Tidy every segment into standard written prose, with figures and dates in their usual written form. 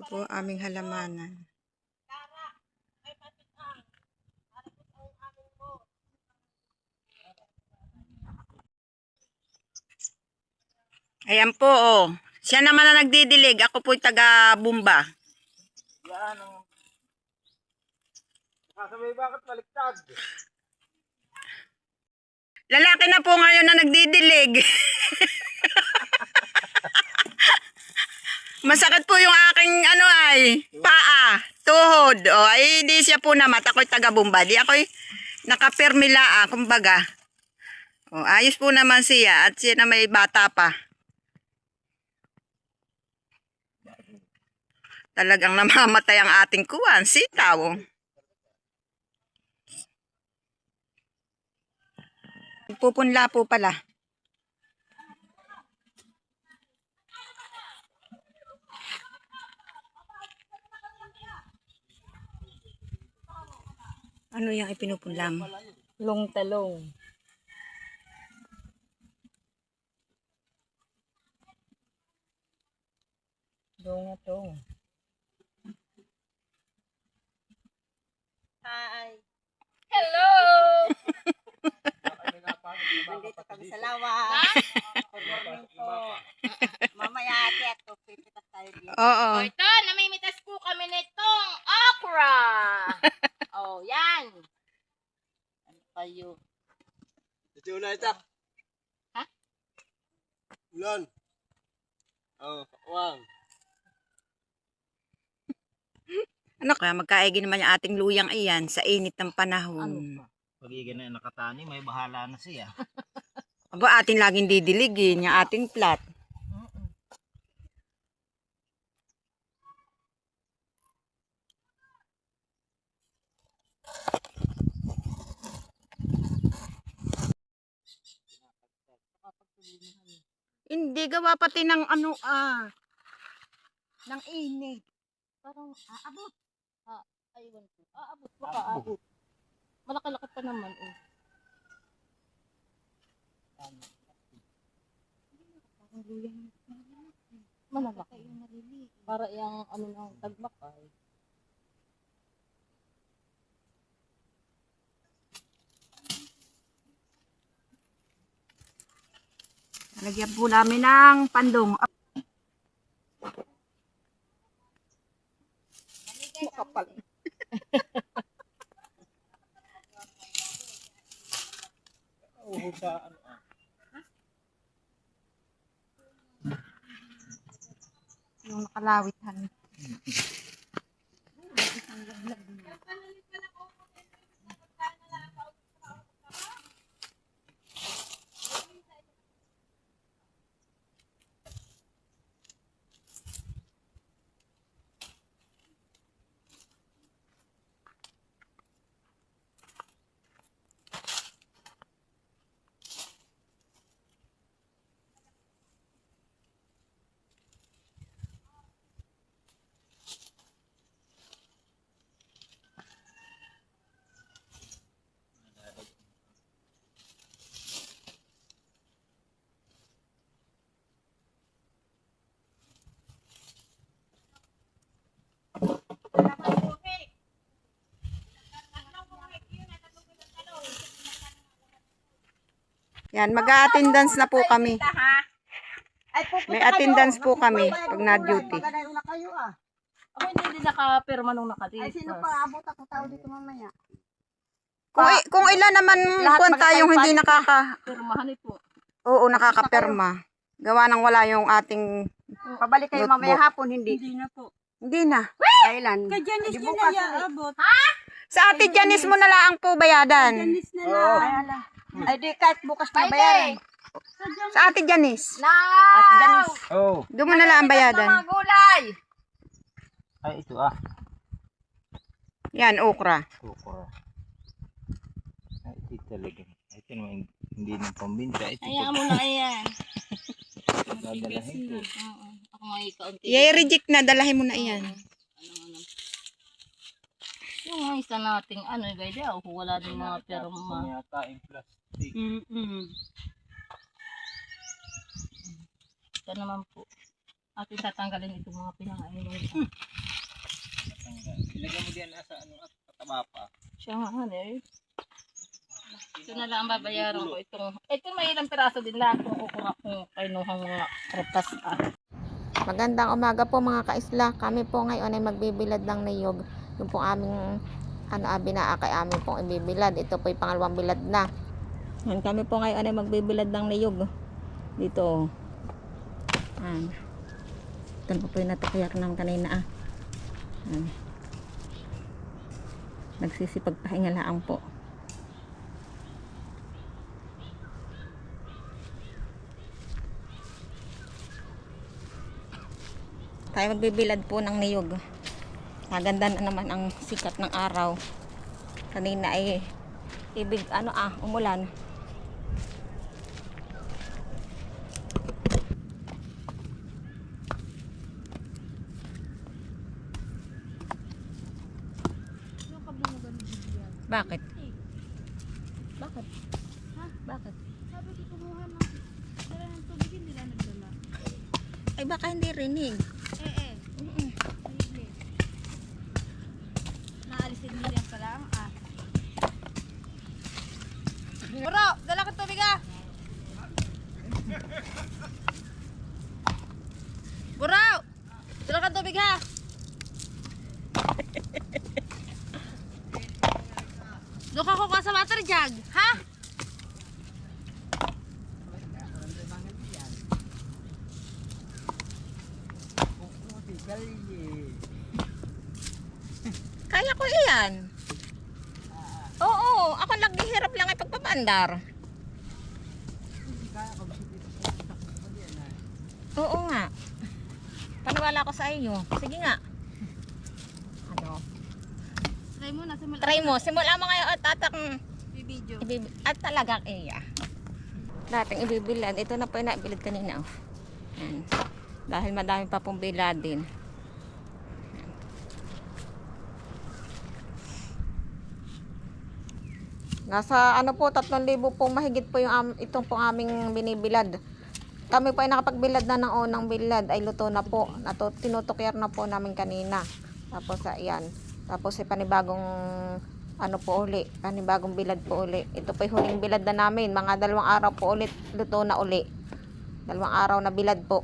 po aming halamanan. Ayan po, oh. Siya naman na nagdidilig. Ako po'y taga-bumba. Yan ang... Nakasabay bakit baliktad? Lalaki na po ngayon na nagdidilig. Masakit po yung aking paa, tuhod. O, ay di siya po namat. Ako'y taga-bumba. Di ako'y nakapirmila, kumbaga. O, ayos po naman siya. At siya na may bata pa. Talagang namamatay ang ating kuwan. Sitaw. Pupunla po pala. Ano yung ipinupunlang? Long talong. Dong ito. Hi. Hello! Nandito kami sa lawa. Good morning po. Mamaya ate at pipitas tayo dito. Oo. O ito, namimitas po kami nitong okra. Oh, yan. Ano kayo? Ito ulan ito. Ha? Ulan. Oh, wang. Ano kaya magkaigi naman yung ating luyang iyan sa init ng Ano panahon. pa? Pag-igan na nakatani, may bahala na siya. Aba, atin laging didiligin yung ating plat. Hindi, gawa pati ng ng init. Parang aabot. Ayun po. Aabot. Baka aabot. Malaki-laki pa naman. Oh. Malalaki. Para yung ng tagbakay. Lagyan po namin ng pandong. Makapal. Oo, sa ano Yung nakalawitan. Yan, mag-attendance na po kami. May attendance po kami pag na-duty. Maganayon na kayo ah. Ako hindi nakapirma nung nakadito. Ay sino pa abot ako tao dito mamaya. Kung ilan naman kung tayong hindi Pirmahan po. Oo, nakakapirma. Gawa nang wala yung ating Pabalik kayo Notebook. mamaya hapon hindi. Hindi na po. hindi na. Kailan? Kay Janice Di niya bukas na ulit. abot. Sa ate Janice mo na lang po bayadan. Janice na Oo. lang. Ay ala. Ay di kahit bukas na bayaran. Sa ate Janice. At Janice. Oh. Doon mo na lang ang bayadan. Gulay! Ay, ito ah. Yan, okra. Tukor. Ay, ito talaga. Ito naman, hindi na pambinta. Ito Hayaan mo na yan. dadalahin ko. Oo. Ako nga ikaunti. I-reject na, dalahin mo na iyan. Ano. Yung mga isa nating guys, wala din mga pirma. Yata yung plastic. Ito naman po. Atin tatanggalin itong mga pinangain. Ilagay mo diyan sa ano at pataba pa. Siya nga eh. Ito na lang ang babayaran ko itong. Ito may ilang piraso din lahat kung kukuha kung kainuhang mga krepas. Magandang umaga po mga kaisla. Kami po ngayon ay magbibilad ng niyog. Yung pong aming binaakay amin pong ibibilad. Ito po yung pangalawang bilad na. Yan, kami po ngayon ay magbibilad ng niyog. Dito. Yan. Ito po yung natukuyak ng kanina. Yan. Nagsisipagpahinga lang po. Tayo magbibilad po ng niyog. Maganda na naman ang sikat ng araw. Kanina ay umulan. Bakit? Bakit? Ha? Bakit? Sabi ko kumuha ng dala ng tubig, hindi lang nagdala. Ay baka hindi rinig. Naalisin nila yan pala ang Bro, dala ka tubig Bro, dala ka tubig ha. Doon ka kukuha sa water jug, ha? Kaya ko iyan. Oo, ako naghihirap lang ay pagpapandar. Oo nga. Paniwala ko sa iyo. Sige nga. Ano? Try mo na, Try mo. Simula mo ngayon at video. at talagang iya. Dating ibibilad. Ito na po yung naibilad kanina. Oh. Yan. Dahil madami pa pong biladin. Nasa po 3,000 pong mahigit po yung itong pong aming binibilad. Kami po ay nakapagbilad na ng unang bilad ay luto na po. Tinutukyar na po namin kanina. Tapos ayan. Tapos panibagong panibagong bilad po uli. Ito po yung huling bilad na namin. Mga 2 araw po ulit luto na uli. 2 araw na bilad po.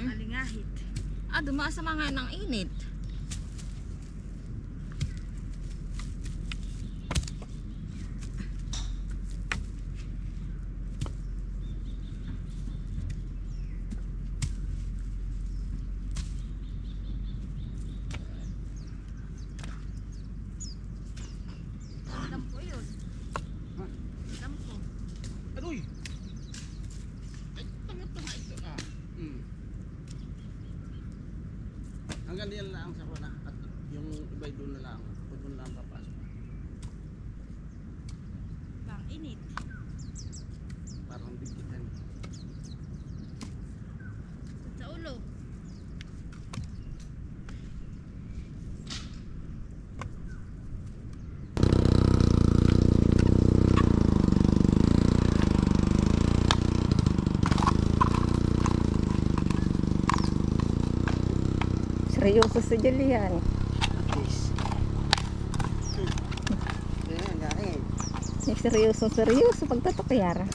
Alingahit. Dumaan sa mga ng init. Dampo yun. Dampo. Aroy. Hanggang diyan lang sa kuna at yung iba doon na lang. Doon lang papasok. Pang init. Parang bigitan. Sa ulo. Seryoso sa Julian. Ayan, galing. Seryoso pagtatukyar.